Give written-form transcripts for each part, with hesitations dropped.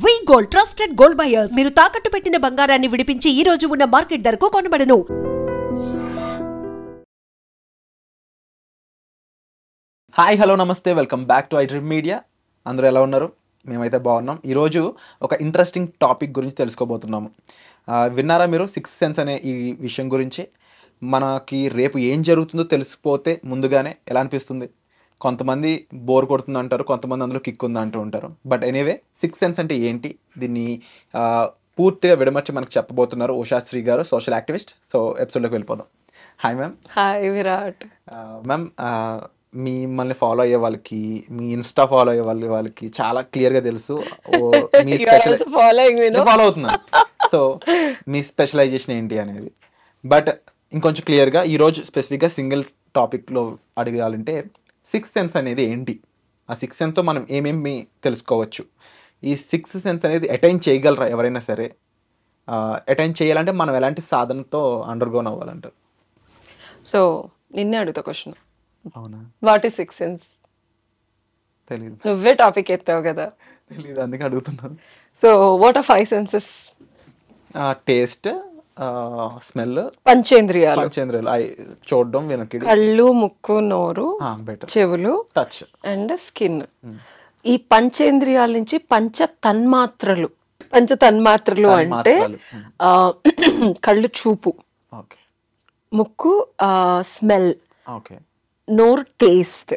వి gold trusted gold buyers మీరు తాకట్టు పెట్టిన బంగారాన్ని విడిపించి ఈ రోజు ఉన్న మార్కెట్ ధరకు కొనబడను. హాయ్ హలో నమస్తే, welcome back to iDream media. అందరూ ఎలా ఉన్నారు? మేమైతే బాగున్నాం. ఈరోజు ఒక ఇంట్రెస్టింగ్ టాపిక్ గురించి తెలుసుకోబోతున్నాము. విన్నారా మీరు సిక్స్త్ సెన్స్ అనే ఈ విషయం గురించి? మనకి రేపు ఏం జరుగుతుందో తెలిసిపోతే ముందుగానే ఎలా అనిపిస్తుంది? కొంతమంది బోర్ కొడుతుంది అంటారు, కొంతమంది అందులో కిక్ ఉంది అంటూ ఉంటారు. బట్ ఎనీవే, సిక్స్త్ సెన్స్ అంటే ఏంటి, దీన్ని పూర్తిగా విడమర్చి మనకు చెప్పబోతున్నారు ఉషాశ్రీ గారు, సోషల్ యాక్టివిస్ట్. సో ఎపిసోడ్లోకి వెళ్ళిపోదాం. Hi ma'am. Hi Virat. Ma'am, మిమ్మల్ని ఫాలో అయ్యే వాళ్ళకి, మీ ఇన్స్టా ఫాలో అయ్యే వాళ్ళకి చాలా క్లియర్గా తెలుసు ఫాలో అవుతున్నాను. సో మీ స్పెషలైజేషన్ ఏంటి అనేది. బట్ ఇంకొంచెం క్లియర్గా ఈరోజు స్పెసిఫిక్గా సింగిల్ టాపిక్లో అడగాలంటే, సిక్స్త్ సెన్స్ అనేది ఏంటి, ఆ సిక్స్త్ సెన్స్తో మనం ఏమేమి తెలుసుకోవచ్చు, ఈ సిక్స్త్ సెన్స్ అనేది అటైన్ చేయగలరా ఎవరైనా సరే? అటైన్ చేయాలంటే మనం ఎలాంటి సాధనతో అండర్గోన్ అవ్వాలంటారు? సో నిన్నే అడుగుతా క్వశ్చన్. అవునా? What is sixth sense? తెలీదు. నువ్వే టాపిక్ ఎత్తావు కదా. తెలీదు, అందుకే అడుగుతున్నాను. So what are five senses? Taste, smell, పంచేంద్రియాలు. చూడడం, వినకిడి, కళ్ళు, ముక్కు, నోరు, చెవులు, టచ్ అండ్ స్కిన్. ఈ పంచేంద్రియాల నుంచి పంచ తన్మాత్రలు అంటే కళ్ళు చూపు, ముక్కు స్మెల్, నోరు టేస్ట్,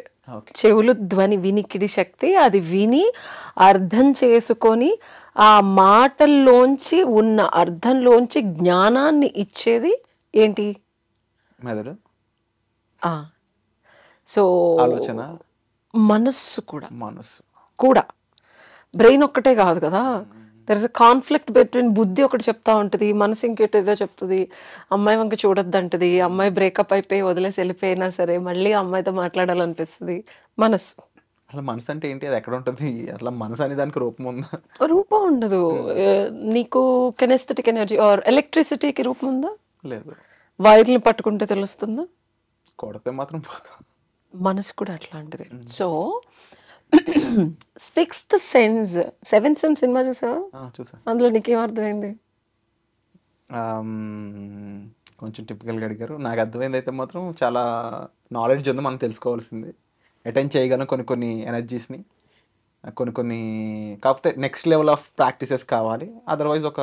చెవులు ధ్వని వినికిడి శక్తి. అది విని అర్థం చేసుకొని ఆ మాటల్లోంచి ఉన్న అర్థంలోంచి జ్ఞానాన్ని ఇచ్చేది ఏంటి? మెదడు. సో ఆలోచన, మనస్సు కూడా బ్రెయిన్ ఒక్కటే కాదు కదా. There is a conflict between బుద్ధి ఒకటి చెప్తా ఉంటుంది, మనసు ఇంకేటేదో చెప్తుంది. అమ్మాయి వంక చూడొద్దు అంటది, అమ్మాయి బ్రేకప్ అయిపోయి వదిలేసి వెళ్ళిపోయినా సరే మళ్ళీ అమ్మాయితో మాట్లాడాలనిపిస్తుంది. మనసు. అసలు మనసు అంటే ఏంటి, అది ఎక్కడ ఉంటుంది? అసలు మనసు అనే దానికి రూపం ఉందా? రూపం ఉండదు. నీకు కెనెస్థెటిక్ ఎనర్జీ ఆర్ ఎలక్ట్రిసిటీకి రూపం ఉందా? లేదు. వైర్ని పట్టుకుంటే తెలుస్తుందా? కొడితే మాత్రం పోతా. మనసు కూడా అట్లాంటిది. So sixth sense, seventh sense cinema చూసావా? అందులో నీకేం అర్థమైంది? కొంచెం టిపికల్గా అడిగారు. నాకు అర్థమైంది అయితే మాత్రం చాలా నాలెడ్జ్ ఉంది మనం తెలుసుకోవాల్సింది. అటెండ్ చేయగలం కొన్ని ఎనర్జీస్ని, కొన్ని కాకపోతే నెక్స్ట్ లెవెల్ ఆఫ్ ప్రాక్టీసెస్ కావాలి. అదర్వైజ్ ఒక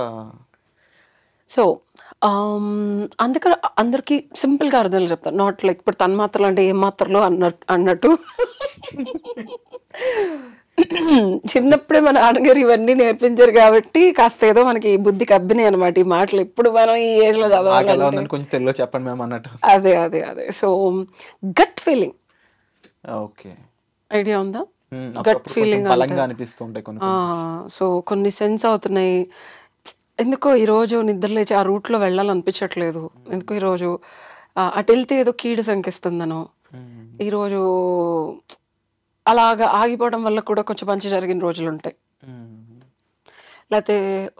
సో అందుకని అందరికి సింపుల్గా అర్థం చెప్తాను. నాట్ లైక్ ఇప్పుడు తన్మాత్రలు అంటే ఏం మాత్రలు అన్నట్టు. చిన్నప్పుడే మన నాన్నగారు ఇవన్నీ నేర్పించారు కాబట్టి కాస్త ఏదో మనకి బుద్ధికి అబ్బినాయి అనమాట ఈ మాటలు. ఇప్పుడు మనం ఈ ఏజ్ లో చదవాలి. కొంచెం తెలుగులో చెప్పండి మేము అన్నట్టు. అదే so gut feeling. Okay, idea ఉందా? గట్ ఫీలింగ్ అనిపిస్తుంటాయి. సో కొన్ని సెన్స్ అవుతున్నాయి. ఎందుకో ఈరోజు నిద్ర లేచి ఆ రూట్లో వెళ్ళాలనిపించట్లేదు. ఎందుకో ఈరోజు అటు వెళ్తే ఏదో కీడు శంకిస్తుందనో, ఈరోజు అలాగా ఆగిపోవడం వల్ల కూడా కొంచెం మంచి జరిగిన రోజులు ఉంటాయి. లేకపోతే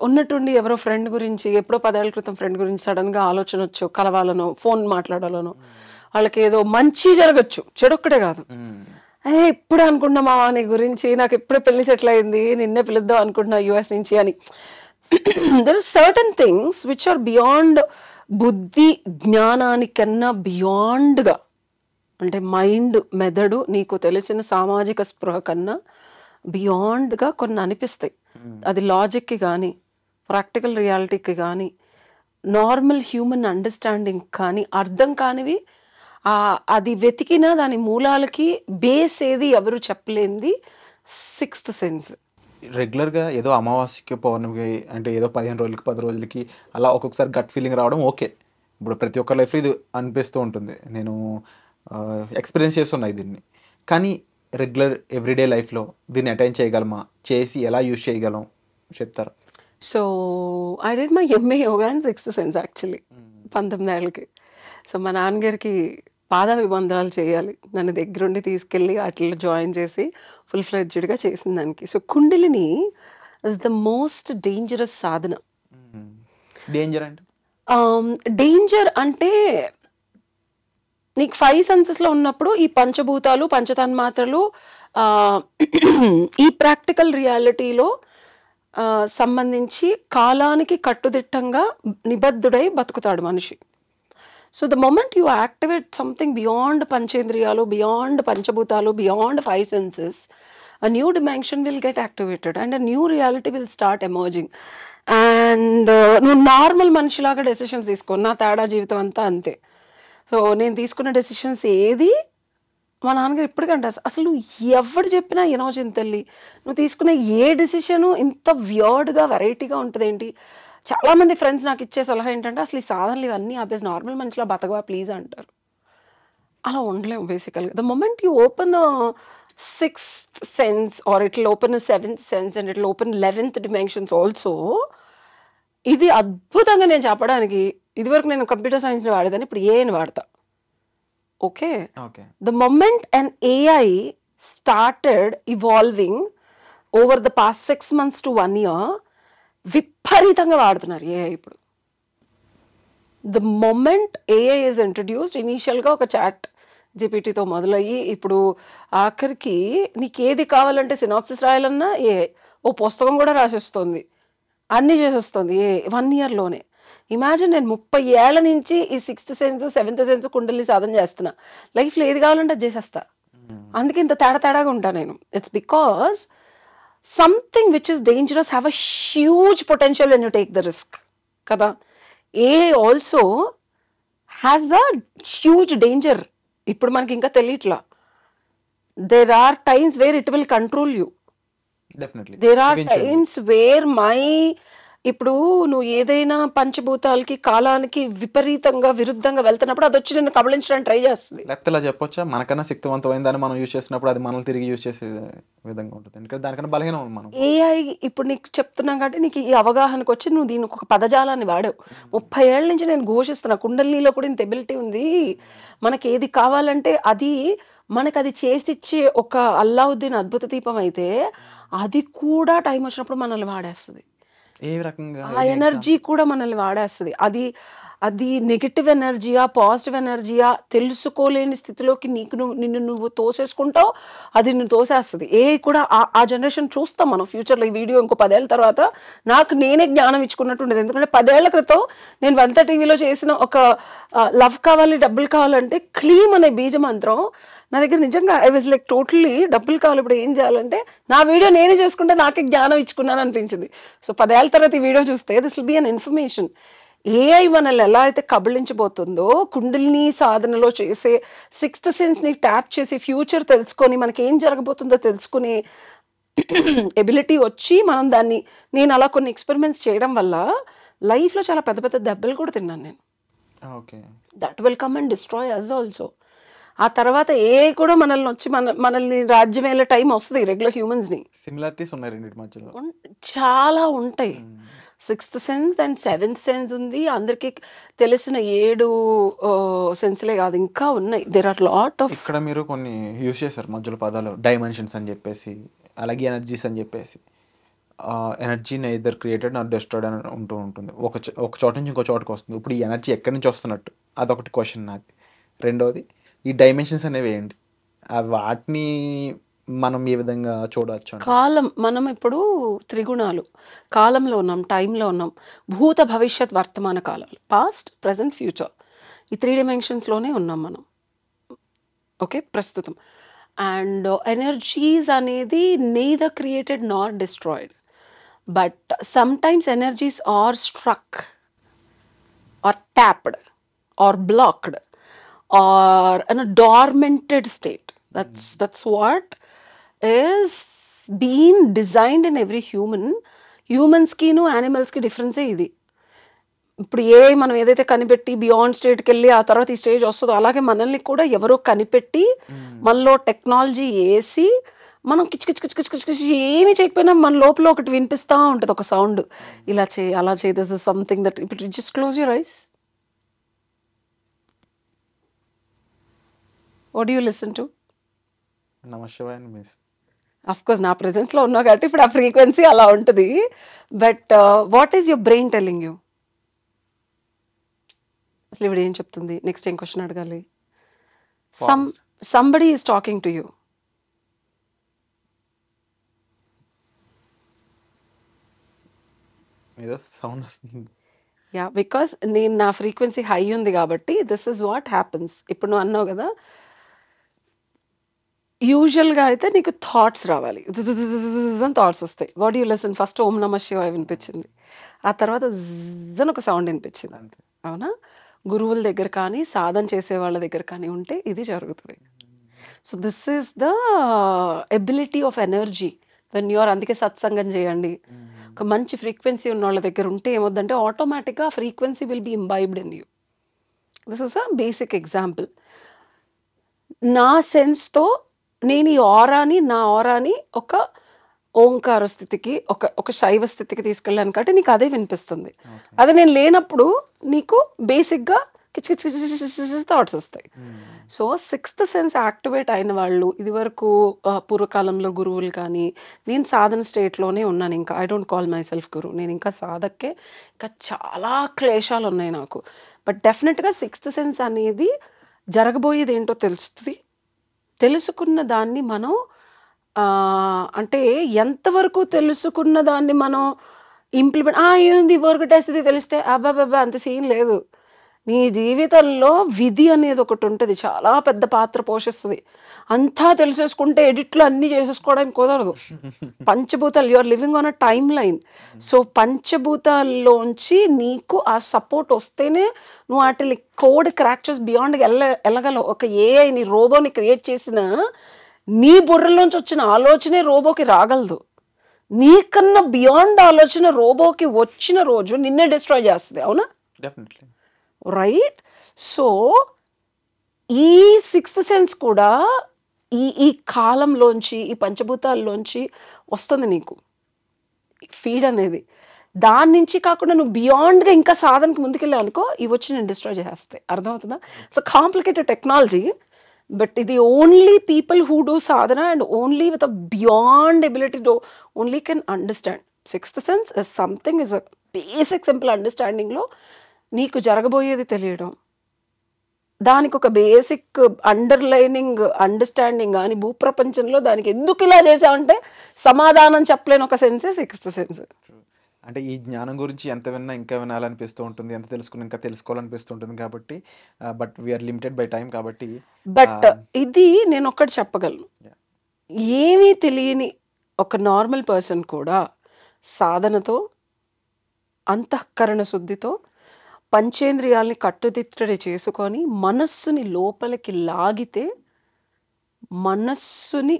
ఉన్నట్టుండి ఎవరో ఫ్రెండ్ గురించి, ఎప్పుడో 10 ఏళ్ల క్రితం ఫ్రెండ్ గురించి సడన్గా ఆలోచన వచ్చు, కలవాలనో ఫోన్ మాట్లాడాలనో, వాళ్ళకి ఏదో మంచి జరగచ్చు, చెడొక్కడే కాదు. ఇప్పుడే అనుకున్నా మా నీ గురించి, నాకు ఎప్పుడే పెళ్లి సెటిల్ అయింది, నిన్నే పిలుద్దాం అనుకుంటున్నా యుఎస్ నుంచి అని. there are certain things which are beyond బుద్ధి జ్ఞానానికన్నా బియాండ్గా, అంటే మైండ్, మెదడు, నీకు తెలిసిన సామాజిక స్పృహ కన్నా బియాండ్గా కొన్ని అనిపిస్తాయి. అది లాజిక్కి కానీ, ప్రాక్టికల్ రియాలిటీకి కానీ, నార్మల్ హ్యూమన్ అండర్స్టాండింగ్ కానీ అర్థం కానివి. అది వెతికినా దాని మూలాలకి బేస్ ఏది ఎవరు చెప్పలేనిది సిక్స్త్ సెన్స్. రెగ్యులర్గా ఏదో అమావాస్యకి, పౌర్ణమికి, అంటే ఏదో 15 రోజులకి 10 రోజులకి అలా ఒక్కొక్కసారి గట్ ఫీలింగ్ రావడం ఓకే. ఇప్పుడు ప్రతి ఒక్క లైఫ్లో ఇది అనిపిస్తూ ఉంటుంది. నేను ఎక్స్పీరియన్స్ చేస్తున్నాయి దీన్ని. కానీ రెగ్యులర్ ఎవ్రీడే లైఫ్లో దీన్ని అటైన్ చేయగలమా, చేసి ఎలా యూజ్ చేయగలం చెప్తారా? So I did my MA yoga and sixth sense actually 19 ఏళ్ళకి. సో మా నాన్నగారికి పాదాభివందనాలు చేయాలి, నన్ను దగ్గరుండి తీసుకెళ్ళి అట్లా జాయిన్ చేసి ఫుల్ ఫ్లెడ్జ్డ్గా చేసిన దానికి. So kundalini is the most dangerous Sadhana. Danger అంటే నీకు 5 సెన్సెస్లో ఉన్నప్పుడు ఈ పంచభూతాలు, పంచతన్మాత్రలు, ఈ ప్రాక్టికల్ రియాలిటీలో సంబంధించి కాలానికి కట్టుదిట్టంగా నిబద్ధుడై బతుకుతాడు మనిషి. So the moment you activate something beyond పంచేంద్రియాలు, బియాండ్ పంచభూతాలు, beyond 5 senses, a new dimension will get activated and a new reality will start emerging. And నువ్వు నార్మల్ మనిషిలాగా డెసిషన్స్ తీసుకో, నా తేడా జీవితం అంతా అంతే. సో నేను తీసుకున్న డెసిషన్స్ ఏది మా నాన్నగారు ఇప్పటికంటే అసలు నువ్వు ఎవరు చెప్పినా ఎనోజిన్ తల్లి, నువ్వు తీసుకునే ఏ డెసిషను ఇంత వియర్డ్గా వెరైటీగా ఉంటుంది ఏంటి. చాలామంది ఫ్రెండ్స్ నాకు ఇచ్చే సలహా ఏంటంటే అసలు ఈ సాధనలు ఇవన్నీ ఆపేసి నార్మల్ మనిషిలా బతకవా ప్లీజ్ అంటారు. అలా ఉండలేము బేసికల్గా. The moment you open 6th sense or it will open a 7th sense and it will open 11th dimensions also. ఇది అద్భుతంగా నేను చెప్పడానికి, ఇదివరకు నేను కంప్యూటర్ సైన్స్ని వాడేదాన్ని, ఇప్పుడు ఏఐని వాడతా. Okay, the moment an AI started evolving over the past 6 months to 1 year, విపరీతంగా వాడుతున్నారు ఏఐ ఇప్పుడు. The moment AI is introduced, ఇనీషియల్గా ఒక చాట్ జీపీటీతో మొదలయ్యి ఇప్పుడు ఆఖరికి నీకు ఏది కావాలంటే సినాప్సిస్ రాయాలన్నా ఏఐ, ఓ పుస్తకం కూడా రాసేస్తుంది, అన్నీ చేసేస్తుంది ఏ 1 yearలోనే. ఇమాజిన్, నేను 30 ఏళ్ల నుంచి ఈ 6th sense 7th sense kundali సాధన చేస్తున్నా, లైఫ్లో ఏది కావాలంటే అది చేసేస్తా. అందుకే ఇంత తేడాగా ఉంటా నేను. It's because something which is dangerous have a huge potential when you take the risk కదా. AI also has a huge danger. ఇప్పుడు మనకి ఇంకా తెలియట్లా. There are times where it will control you. There are times where ఇప్పుడు నువ్వు ఏదైనా పంచభూతాలకి కాలానికి విపరీతంగా విరుద్ధంగా వెళ్తున్నప్పుడు అది వచ్చి నేను కబళించడానికి ట్రై చేస్తుంది. లేకపోతే ఇలా చెప్పొచ్చా, మనకన్నా శక్తివంతమైన దాన్ని మనం యూజ్ చేసినప్పుడు అది మనల్ని తిరిగి యూజ్ చేసే విధంగా ఉంటుంది. ఎందుకంటే దానికన్నా బలహీనం మనం. ఏఐ ఇప్పుడు నీకు చెప్తున్నాం కాబట్టి నీకు ఈ అవగాహనకు వచ్చి నువ్వు దీనికి ఒక పదజాలాన్ని వాడావు. 30 ఏళ్ల నుంచి నేను ఘోషిస్తున్నా, కుండలిలో కూడా ఇంత ఎబిలిటీ ఉంది, మనకి ఏది కావాలంటే అది మనకు అది చేసిచ్చే ఒక అల్లావుద్దీన్ అద్భుత దీపం అయితే అది కూడా టైం వచ్చినప్పుడు మనల్ని వాడేస్తుంది. ఏ రకంగా ఆ ఎనర్జీ కూడా మనల్ని వాడేస్తుంది. అది నెగిటివ్ ఎనర్జీయా పాజిటివ్ ఎనర్జీయా తెలుసుకోలేని స్థితిలోకి నిన్ను నువ్వు తోసేసుకుంటావు, అది నిన్ను తోసేస్తుంది. కూడా ఆ జనరేషన్ చూస్తాం మనం ఫ్యూచర్లో. ఈ వీడియో ఇంకో 10 ఏళ్ళ తర్వాత నాకు నేనే జ్ఞానం ఇచ్చుకున్నట్టు ఉండేది. ఎందుకంటే 10 ఏళ్ల క్రితం నేను వెల్తా టీవీలో చేసిన ఒక లవ్ కావాలి డబ్బులు కావాలంటే క్లీమ్ అనే బీజ మంత్రం నా దగ్గర నిజంగా ఐ వాజ్ లైక్ టోటలీ డబ్బులు కావాలి ఇప్పుడు ఏం చేయాలంటే నా వీడియో నేనే చేసుకుంటే నాకే జ్ఞానం ఇచ్చుకున్నాను అనిపించింది. సో 10 ఏళ్ల తర్వాత ఈ వీడియో చూస్తే this will be an information. AI మనల్ని ఎలా అయితే కబళించబోతుందో కుండలిని సాధనలో చేసే 6th సెన్స్ని ట్యాప్ చేసి ఫ్యూచర్ తెలుసుకొని మనకి ఏం జరగబోతుందో తెలుసుకునే ఎబిలిటీ వచ్చి మనం దాన్ని, నేను అలా కొన్ని ఎక్స్పెరిమెంట్స్ చేయడం వల్ల లైఫ్లో చాలా పెద్ద పెద్ద దెబ్బలు కూడా తిన్నాను నేను. That will come and destroy us also. ఆ తర్వాత కూడా మనల్ని వచ్చి మనల్ని రాజ్యం వెళ్ళే టైం వస్తుంది రెగ్యులర్ హ్యూమన్స్ని. సిమిలారిటీస్ ఉన్నాయి రెండింటి మధ్యలో, చాలా ఉంటాయి. 6th sense and 7th sense ఉంది. అందరికి తెలిసిన 7 సెన్స్లే కాదు, ఇంకా ఉన్నాయి. There are lot of. ఇక్కడ మీరు కొన్ని యూజ్ చేశారు మధ్యలో పదాలు, డైమెన్షన్స్ అని చెప్పేసి, అలాగే ఎనర్జీస్ అని చెప్పేసి. ఎనర్జీని ఎయిదర్ క్రియేటెడ్ ఆర్ డెస్ట్రాయిడ్ అని ఉంటుంది. ఒక చోట నుంచి ఇంకో చోటకి వస్తుంది. ఇప్పుడు ఈ ఎనర్జీ ఎక్కడి నుంచి వస్తున్నట్టు, అదొకటి క్వశ్చన్ నాది. రెండవది, ఈ డైమెన్షన్స్ అనేవి ఏంటి, వాటిని మనం ఏ విధంగా చూడవచ్చు? కాలం, మనం ఇప్పుడు త్రిగుణాలు కాలంలో ఉన్నాం, టైంలో ఉన్నాం. భూత భవిష్యత్ వర్తమాన కాలాలు, పాస్ట్ ప్రెజెంట్ ఫ్యూచర్, ఈ 3 dimensionsలోనే ఉన్నాం మనం. ఓకే, ప్రస్తుతం. అండ్ ఎనర్జీస్ అనేది neither created nor destroyed, but sometimes energies are struck or tapped or blocked or in a dormanted state. That's what is being designed in every human. Humans కి animals కి డిఫరెన్సే ఇది. ఇప్పుడు మనం ఏదైతే కనిపెట్టి beyond స్టేట్కి వెళ్ళి ఆ తర్వాత ఈ స్టేజ్ వస్తుందో, అలాగే మనల్ని కూడా ఎవరో కనిపెట్టి మనలో టెక్నాలజీ వేసి మనం కిచ్ కిచ్ కిచ్ కిచ్ కిచ్ కిచ్ ఏమీ చేయకపోయినా మన లోపల ఒకటి వినిపిస్తూ ఉంటుంది, ఒక సౌండ్, ఇలా చేయి అలా చేయి, దిస్ ఇస్ సంథింగ్ దట్. ఇప్పుడు just close your eyes. What do you listen to? నమశివాయ మిస్. అఫ్ కోర్స్ నా ప్రెజెన్స్లో ఉన్నా కాబట్టి ఇప్పుడు ఆ ఫ్రీక్వెన్సీ అలా ఉంటుంది. But what is your brain telling you? అసలు ఇప్పుడు ఏం చెప్తుంది? నెక్స్ట్ ఏం క్వశ్చన్ అడగాలి? Somebody is talking to you. ఏదో సౌండ్ వస్తుంది. యా, బికాస్ నేను నా ఫ్రీక్వెన్సీ హై ఉంది కాబట్టి దిస్ ఇస్ వాట్ హ్యాపన్స్. ఇప్పుడు నువ్వు అన్నావు కదా, యూజువల్గా అయితే నీకు థాట్స్ రావాలి, థాట్స్ వస్తాయి. వాట్ యూ లిసన్ ఫస్ట్ ఓం నమ శివాయ వినిపించింది, ఆ తర్వాత జిన్ ఒక సౌండ్ వినిపించింది. అంతే. అవునా? గురువుల దగ్గర కానీ సాధన చేసే వాళ్ళ దగ్గర కానీ ఉంటే ఇది జరుగుతుంది. So this is the ability of energy when you're. అందుకే సత్సంగం చేయండి. ఒక మంచి ఫ్రీక్వెన్సీ ఉన్న వాళ్ళ దగ్గర ఉంటే ఏమవుద్దంటే ఆటోమేటిక్గా frequency will be imbibed in you. This is a basic example. నా సెన్స్తో నేను ఈ నా ఆరాని ఒక ఓంకార స్థితికి, ఒక శైవ స్థితికి తీసుకెళ్ళాను కాబట్టి నీకు అదే వినిపిస్తుంది. అదే నేను లేనప్పుడు నీకు బేసిక్గా థాట్స్ వస్తాయి. సో సిక్స్త్ సెన్స్ యాక్టివేట్ అయిన వాళ్ళు ఇదివరకు పూర్వకాలంలో గురువులు కానీ, నేను సాధన స్టేట్లోనే ఉన్నాను. ఇంకా I don't call my self గురువు, నేను ఇంకా సాధకే, ఇంకా చాలా క్లేశాలు ఉన్నాయి నాకు. బట్ డెఫినెట్గా సిక్స్త్ సెన్స్ అనేది జరగబోయేది ఏంటో తెలుస్తుంది. తెలుసుకున్న దాన్ని మనం అంటే ఎంతవరకు తెలుసుకున్న దాన్ని మనం ఇంప్లిమెంట్ ఏంది వర్క్ టెస్ట్ తెలిస్తే అబ్బాబ్బా అంత సీన్ లేదు. నీ జీవితంలో విధి అనేది ఒకటి ఉంటుంది, చాలా పెద్ద పాత్ర పోషిస్తుంది. అంతా తెలిసేసుకుంటే ఎడిట్లో అన్నీ చేసేసుకోవడానికి కుదరదు. పంచభూతాలు, you are living on a time line. So పంచభూతాల్లోంచి నీకు ఆ సపోర్ట్ వస్తేనే నువ్వు వాటి కోడ్ క్రాక్ చేసి బియాండ్ వెళ్ళగలవు. ఒక ఏఐని, రోబోని క్రియేట్ చేసిన నీ బుర్రలోంచి వచ్చిన ఆలోచనే రోబోకి రాగలదు. నీకన్నా బియాండ్ ఆలోచన రోబోకి వచ్చిన రోజు నిన్నే డిస్ట్రాయ్ చేస్తుంది. అవునా? డెఫినెట్లీ. రైట్. సో ఈ సిక్స్త్ సెన్స్ కూడా ఈ కాలంలోంచి, ఈ పంచభూతాల్లోంచి వస్తుంది నీకు ఫీడ్ అనేది. దాని నుంచి కాకుండా నువ్వు బియాండ్గా ఇంకా సాధనకి ముందుకెళ్ళావు అనుకో, ఇవి వచ్చి నేను డిస్ట్రాయ్ చేస్తాయి. అర్థమవుతుందా? ఇట్స్ కాంప్లికేటెడ్ టెక్నాలజీ, బట్ ఇది only people who do sadhana and only with a beyond ability to only can understand. Sixth sense is something, is a basic simple అండర్స్టాండింగ్లో నీకు జరగబోయేది తెలియడం, దానికి ఒక బేసిక్ అండర్లైనింగ్ అండర్స్టాండింగ్ కానీ భూప్రపంచంలో దానికి ఎందుకు ఇలా చేసావంటే సమాధానం చెప్పలేని ఒక సెన్సే సిక్స్త్ సెన్స్. అంటే ఈ జ్ఞానం గురించి ఎంత విన్నా ఇంకా వినాలనిపిస్తూ ఉంటుంది, ఎంత తెలుసుకుని ఇంకా తెలుసుకోవాలనిపిస్తూ ఉంటుంది కాబట్టి, but we're limited by time కాబట్టి. బట్ ఇది నేను ఒక్కటి చెప్పగలను, ఏమీ తెలియని ఒక నార్మల్ పర్సన్ కూడా సాధనతో, అంతఃకరణ శుద్ధితో, పంచేంద్రియాల్ని కట్టుదిట్టడి చేసుకొని మనస్సుని లోపలికి లాగితే, మనస్సుని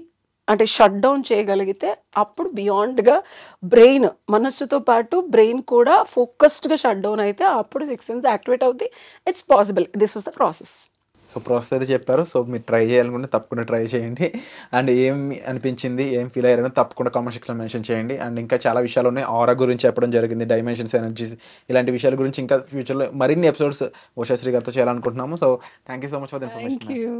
అంటే షట్ డౌన్ చేయగలిగితే అప్పుడు బియాండ్గా బ్రెయిన్, మనస్సుతో పాటు బ్రెయిన్ కూడా ఫోకస్డ్గా షట్ డౌన్ అయితే అప్పుడు సిక్స్త్ సెన్స్ యాక్టివేట్ అవుతుంది. It's possible. This was the process. So process అయితే చెప్పారు. సో మీరు ట్రై చేయాలనుకుంటే తప్పకుండా ట్రై చేయండి. అండ్ ఏం అనిపించింది, ఏం ఫీల్ అయ్యారని తప్పకుండా కామెంట్ సెక్షన్లో మెన్షన్ చేయండి. అండ్ ఇంకా చాలా విషయాలు ఉన్నాయి. ఆరా గురించి చెప్పడం జరిగింది, డైమెన్షన్స్, ఎనర్జీస్, ఇలాంటి విషయాల గురించి ఇంకా ఫ్యూచర్లో మరిన్ని ఎపిసోడ్స్ ఉషాశ్రీ గారితో చేయాలనుకుంటున్నాము. So thank you so much for the information. Thank you.